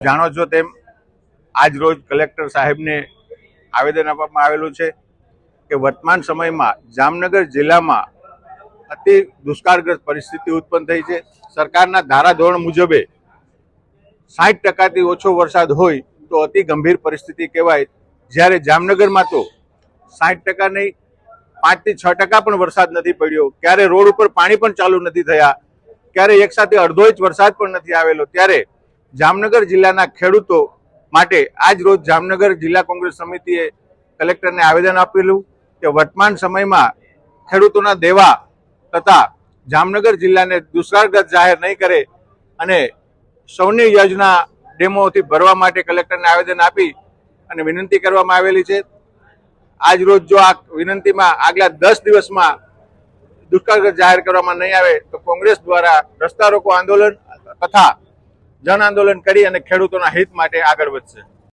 જાણો છો તેમ આજ રોજ કલેક્ટર સાહેબને આવેદન આપવામાં આવેલું છે કે વર્તમાન સમયમાં જામનગર જિલ્લામાં અતિ દુષ્કાળગ્રસ્ત પરિસ્થિતિ ઉત્પન્ન થઈ છે। સરકારના ધારાધોરણ મુજબે 60%થી ઓછો વરસાદ હોય તો અતિ ગંભીર પરિસ્થિતિ કહેવાય, જ્યારે જામનગરમાં તો 60% નહીં 5 થી 6% પણ વરસાદ નથી પડ્યો। ક્યારે રોડ ઉપર પાણી પણ ચાલુ નથી થયા, ક્યારે એક સાથે અડધો ઇંચ વરસાદ પણ નથી આવેલો। ત્યારે જામનગર જિલ્લાના ખેડૂતો માટે આજ રોજ જામનગર જિલ્લા કોંગ્રેસ સમિતિએ કલેક્ટરને આવેદન આપેલું કે વર્તમાન સમયમાં ખેડૂતોના દેવા તથા જામનગર જિલ્લાને દુષ્કાળગ્રસ્ત જાહેર નહીં કરે અને સૌની યોજના ડેમોથી ભરવા માટે કલેક્ટરને આવેદન આપી અને વિનંતી કરવામાં આવેલી છે। આજ રોજ જો આ વિનંતીમાં આગલા 10 દિવસમાં દુષ્કાળગ્રસ્ત જાહેર કરવામાં નહીં આવે તો કોંગ્રેસ દ્વારા રસ્તા રોકો આંદોલન તથા જન આંદોલન કરી અને ખેડૂતોના હિત માટે આગળ વધશે।